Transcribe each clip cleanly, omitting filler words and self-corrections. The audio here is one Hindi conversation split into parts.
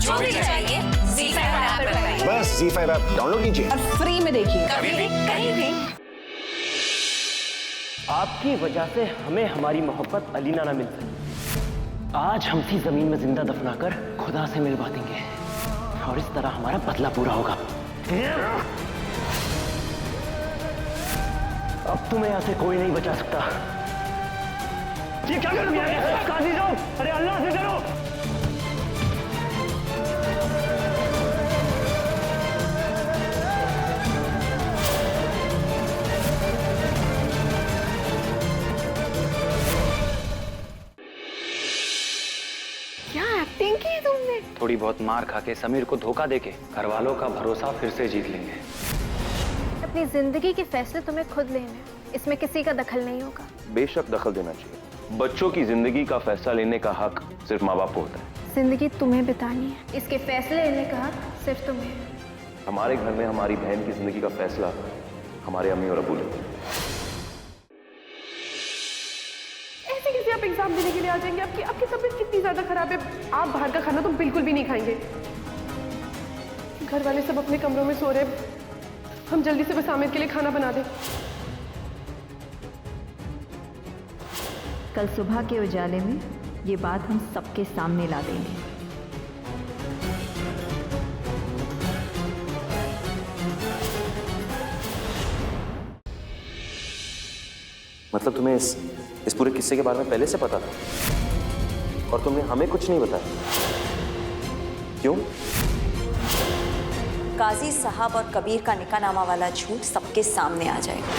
जो भी चाहिए ZEE5 ऐप पर पाइए। बस ZEE5 ऐप डाउनलोड कीजिए और फ्री में देखिए, कभी भी कहीं भी। आपकी वजह से हमें हमारी मोहब्बत अलीना ना मिल सकी। आज हम सी जमीन में जिंदा दफनाकर खुदा से मिलवा देंगे और इस तरह हमारा बदला पूरा होगा। अब तुम्हें यहां से कोई नहीं बचा सकता। ये क्या कर दिया है? काजी साहब, अरे अल्लाह से डरो। क्या एक्टिंग की तुमने? थोड़ी बहुत मार खा के समीर को धोखा देके घर वालों का भरोसा फिर से जीत लेंगे। अपनी जिंदगी के फैसले तुम्हें खुद लेने हैं, इसमें किसी का दखल नहीं होगा। बेशक दखल देना चाहिए। बच्चों की जिंदगी का फैसला लेने का हक सिर्फ माँ बाप को होता है। जिंदगी तुम्हें बितानी है, इसके फैसले लेने का हक सिर्फ तुम्हें है। हमारे घर में हमारी बहन की जिंदगी का फैसला हमारे अम्मी और अबू लेते हैं। ऐसे कैसे आप एग्जाम देने के लिए आ जाएंगे? आपकी तबीयत कितनी ज्यादा खराब है। आप बाहर का खाना तो बिल्कुल भी नहीं खाएंगे। घर वाले सब अपने कमरों में सो रहे हैं। हम जल्दी से बस आमिर के लिए खाना बना दें। कल सुबह के उजाले में ये बात हम सबके सामने ला देंगे। मतलब तुम्हें इस पूरे किस्से के बारे में पहले से पता था और तुमने हमें कुछ नहीं बताया? क्यों? काजी साहब और कबीर का निकाहनामा वाला झूठ सबके सामने आ जाएगा।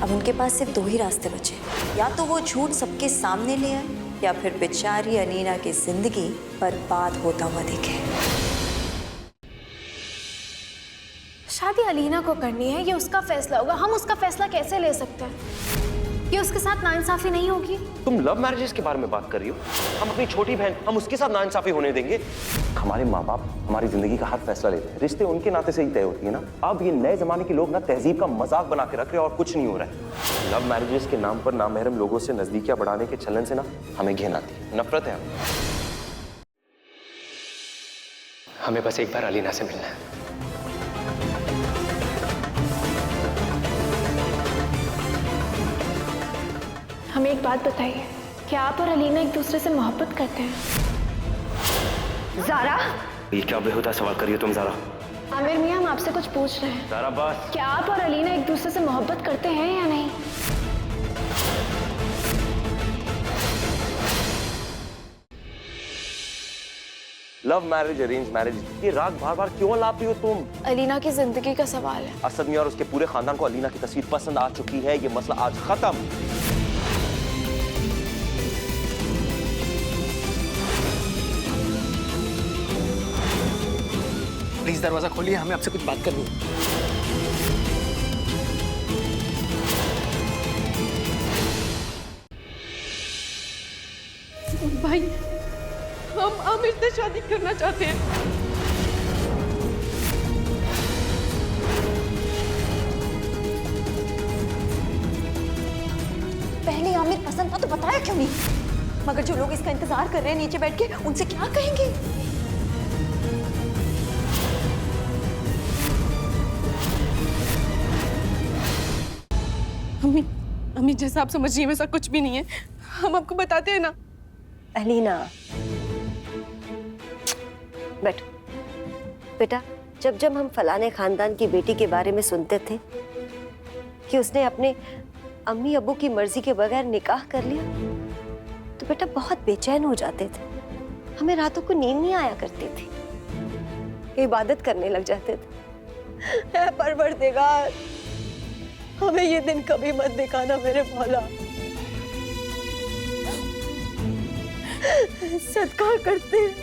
अब उनके पास सिर्फ दो ही रास्ते बचे, या तो वो झूठ सबके सामने ले आए या फिर बेचारी अलीना की जिंदगी बर्बाद होता हुआ देखे। शादी अलीना को करनी है, ये उसका फैसला होगा। हम उसका फैसला कैसे ले सकते हैं? ये उसके साथ नाइंसाफी नहीं होगी। तुम लव मैरिजेस के बारे में बात कर रही हो। हम अपनी छोटी बहन, हम उसके साथ नाइंसाफी होने देंगे? हमारे माँ बाप हमारी जिंदगी का हर फैसला लेते हैं। रिश्ते उनके नाते से ही तय होती है ना। अब ये नए जमाने के लोग ना तहजीब का मजाक बना के रख रहे हैं और कुछ नहीं हो रहा है। लव मैरिजेस के नाम पर नामहरम लोगों से नजदीकियां बढ़ाने के चलन से ना हमें घिन आती है, नफरत है हमें बस एक बार अलीना से मिलना है। हमें एक बात बताइए, क्या आप और अलीना एक दूसरे से मोहब्बत करते हैं? ज़ारा, ये क्या बेहुदा सवाल करिए तुम ज़ारा? आमिर मियां, हम आपसे कुछ पूछ रहे हैं। ज़ारा बस। क्या आप और अलीना एक दूसरे से मोहब्बत करते हैं या नहीं? लव मैरिज, अरेंज मैरिज, ये राग बार बार क्यों लाती हो तुम? अलीना की जिंदगी का सवाल है। असद मियां और उसके पूरे खानदान को अलीना की तस्वीर पसंद आ चुकी है। ये मसला आज खत्म। प्लीज दरवाजा खोलिए, हमें आपसे कुछ बात करनी है। भाई, हम आमिर से शादी करना चाहते हैं। पहले आमिर पसंद था तो बताया क्यों नहीं? मगर जो लोग इसका इंतजार कर रहे हैं नीचे बैठ के, उनसे क्या कहेंगे? अम्मी जैसा आप समझिए वैसा कुछ भी नहीं है। हम आपको बताते हैं ना। अलीना, बैठो। बेटा, जब जब हम फलाने खानदान की बेटी के बारे में सुनते थे कि उसने अपने अम्मी अब्बू की मर्जी के बगैर निकाह कर लिया, तो बेटा बहुत बेचैन हो जाते थे। हमें रातों को नींद नहीं आया करती थी, इबादत करने लग जाते थे। ऐ परवरदिगार, हमें ये दिन कभी मत दिखाना मेरे मौला। सदका करते हैं।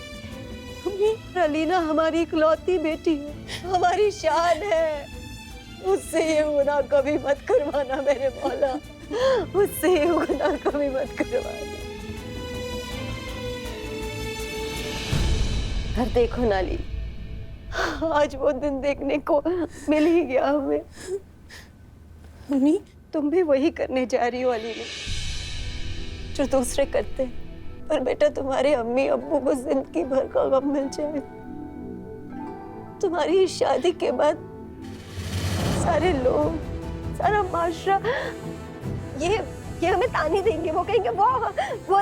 अलीना हमारी इकलौती बेटी है, हमारी शान है। उससे ये गुनाह कभी मत करवाना मेरे मौला, उससे ये गुनाह कभी मत करवाना। घर देखो नाली, आज वो दिन देखने को मिल ही गया हमें। मम्मी, तुम भी वही करने जा रही हो अलीना, जो दूसरे करते हैं। पर बेटा तुम्हारे अम्मी अब्बू को जिंदगी भर का गम मिल जाए। तुम्हारी इस शादी के बाद सारे लोग, सारा माशरा ये हमें ताने देंगे। वो कहेंगे वो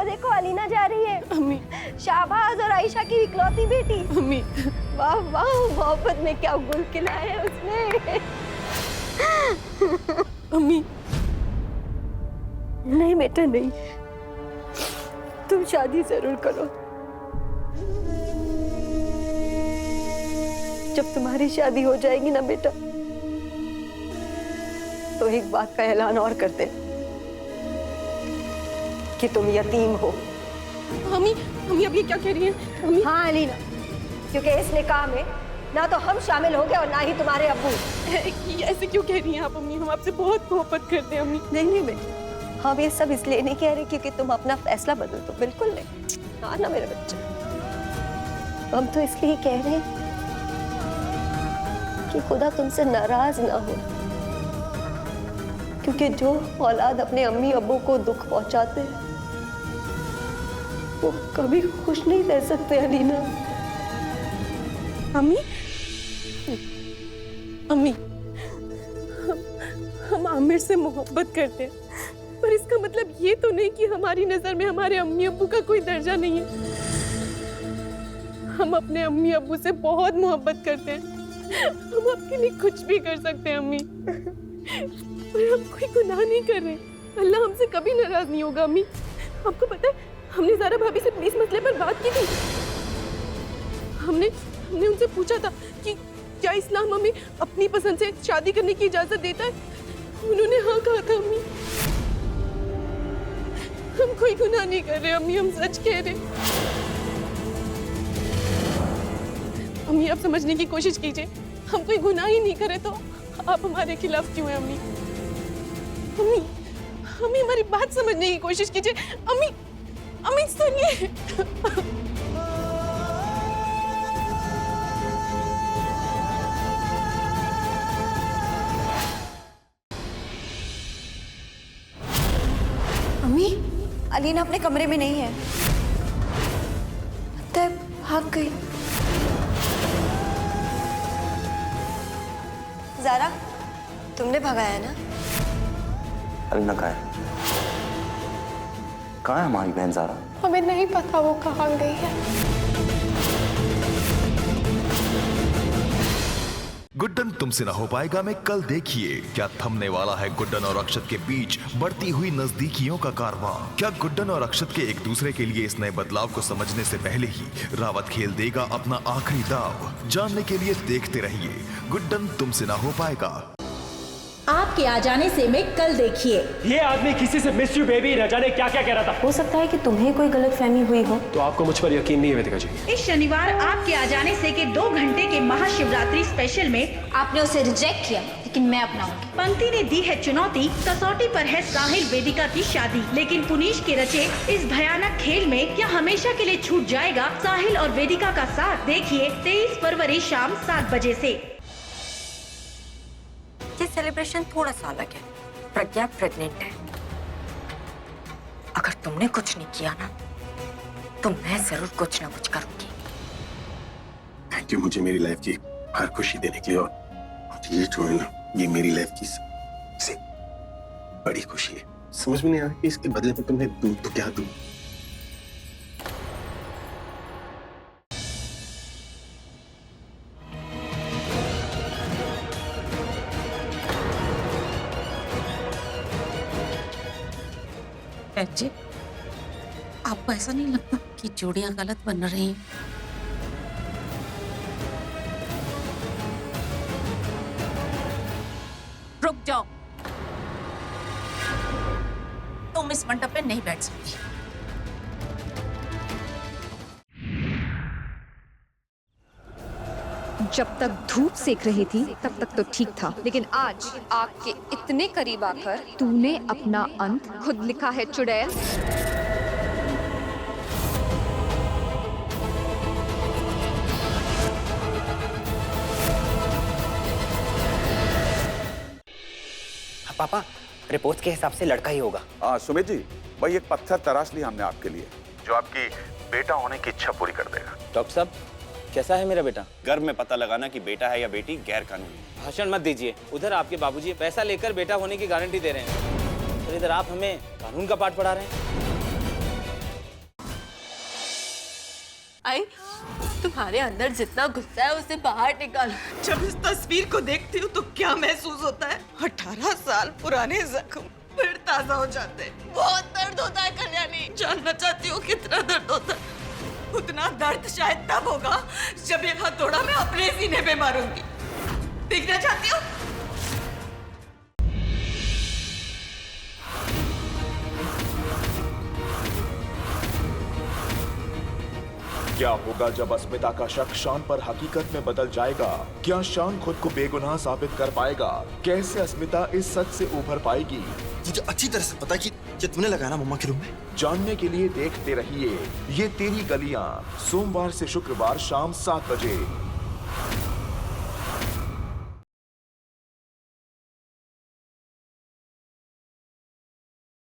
देखो अलीना जा रही है। अम्मी, शाहबाज और आयशा की इकलौती बेटी। अम्मी, वाह वाह, मोहब्बत में क्या गुल खिलाए है उसने। अम्मी, नहीं बेटा नहीं, तुम शादी जरूर करो। जब तुम्हारी शादी हो जाएगी ना बेटा, तो एक बात का ऐलान और कर दे कि तुम यतीम हो। अम्मी, अब ये क्या कह रही हैं? अम्मी, हाँ अलीना, क्योंकि इस निकाह में ना तो हम शामिल होंगे और ना ही तुम्हारे अब्बू। ऐसे क्यों कह रही हैं आप अम्मी? हम आपसे बहुत मोहब्बत करते हैं अम्मी। नहीं बेटा, हम ये सब इसलिए नहीं कह रहे क्योंकि तुम अपना फैसला बदल दो, बिल्कुल नहीं। हाँ ना मेरे बच्चे, हम तो इसलिए कह रहे हैं कि खुदा तुमसे नाराज ना हो, क्योंकि जो औलाद अपने अम्मी अब्बू को दुख पहुंचाते हैं वो कभी खुश नहीं रह सकते अलीना। अम्मी, अम्मी, हम आमिर से मोहब्बत करते हैं, पर इसका मतलब ये तो नहीं कि हमारी नजर में हमारे अम्मी अब्बू का कोई दर्जा नहीं है। हम अपने अम्मी अब्बू से बहुत मोहब्बत करते हैं। हम आपके लिए कुछ भी कर सकते हैं अम्मी, पर हम कोई गुनाह नहीं कर रहे। अल्लाह हमसे कभी नाराज नहीं होगा अम्मी। आपको पता है, हमने ज़ारा भाभी से इस मसले पर बात की थी। हमने उनसे पूछा था कि क्या इस्लाम हमें अपनी पसंद से शादी करने की इजाजत देता है। उन्होंने हाँ कहा था अम्मी। हम कोई गुनाह नहीं कर रहे अम्मी, हम सच कह रहे। अम्मी, आप समझने की कोशिश कीजिए, हम कोई गुनाह ही नहीं करे तो आप हमारे खिलाफ क्यों हैं अम्मी? अम्मी, अम्मी हमारी बात समझने की कोशिश कीजिए। अम्मी, अम्मी सुनिए। अम्मी, अलीना अपने कमरे में नहीं है, लगता है भाग गई। ज़ारा, तुमने भगाया ना? अलीना कहाँ है? कहाँ है हमारी बहन ज़ारा? हमें नहीं पता वो कहाँ गई है। गुड्डन तुमसे ना हो पाएगा में कल देखिए क्या थमने वाला है गुड्डन और अक्षत के बीच बढ़ती हुई नजदीकियों का कारवां। क्या गुड्डन और अक्षत के एक दूसरे के लिए इस नए बदलाव को समझने से पहले ही रावत खेल देगा अपना आखिरी दाव? जानने के लिए देखते रहिए गुड्डन तुमसे ना हो पाएगा। आपके आ जाने से मैं कल देखिए। ये आदमी किसी से मिस यू बेबी न जाने क्या क्या कह रहा था। हो सकता है कि तुम्हें कोई गलतफहमी हुई हो। तो आपको मुझ पर यकीन नहीं है वेदिका जी? इस शनिवार आपके आ जाने से के 2 घंटे के महाशिवरात्रि स्पेशल में आपने उसे रिजेक्ट किया, लेकिन मैं अपनाऊंगी। पंक्ति ने दी है चुनौती, कसौटी पर है साहिल वेदिका की शादी। लेकिन पुनीश के रचे इस भयानक खेल में क्या हमेशा के लिए छूट जाएगा साहिल और वेदिका का साथ? देखिए 23 फरवरी शाम 7 बजे से। ये सेलिब्रेशन थोड़ा सा अलग है। प्रज्ञा प्रेग्नेंट है। अगर तुमने कुछ नहीं किया ना, तो मैं जरूर कुछ ना कुछ करूंगी। थैंक यू मुझे मेरी लाइफ की हर खुशी देने के लिए। और ये जो है ना, ये मेरी लाइफ की सबसे बड़ी खुशी है। समझ में नहीं आ रहा कि इसके बदले में तुम्हें दूं तो क्या दूं। जी, आपको ऐसा नहीं लगता कि जोड़ियां गलत बन रही हैं? रुक जाओ, तुम इस मंडप पे नहीं बैठ सकती। जब तक धूप सेक रही थी तब तक तो ठीक था, लेकिन आज आग के इतने करीब आकर तूने अपना अंत खुद लिखा है चुड़ैल। पापा, रिपोर्ट के हिसाब से लड़का ही होगा। सुमित जी, वही एक पत्थर तराश लिया हमने आपके लिए, जो आपकी बेटा होने की इच्छा पूरी कर देगा। डॉक्टर साहब, कैसा है मेरा बेटा? गर्भ में पता लगाना कि बेटा है या बेटी गैर कानूनी। भाषण मत दीजिए। उधर आपके बाबूजी पैसा लेकर बेटा होने की गारंटी दे रहे हैं, और इधर आप हमें कानून का पाठ पढ़ा रहे हैं। आई, तुम्हारे अंदर जितना गुस्सा है उसे बाहर निकालो। जब इस तस्वीर को देखती हूँ तो क्या महसूस होता है? 18 साल पुराने जख्म फिर ताजा हो जाते हैं। बहुत दर्द होता है कल्याणी। जानना चाहती हूँ कितना दर्द होता है? उतना दर्द शायद तब होगा जब एक हथौड़ा मैं अपने सीने पे मारूंगी। देखना चाहती हो? क्या होगा जब अस्मिता का शक शान पर हकीकत में बदल जाएगा? क्या शान खुद को बेगुनाह साबित कर पाएगा? कैसे अस्मिता इस सच से उभर पाएगी? मुझे अच्छी तरह से पता है कि तुमने लगाया ना मम्मा के रूम में। जानने के लिए देखते रहिए ये तेरी गलियां, सोमवार से शुक्रवार शाम 7 बजे।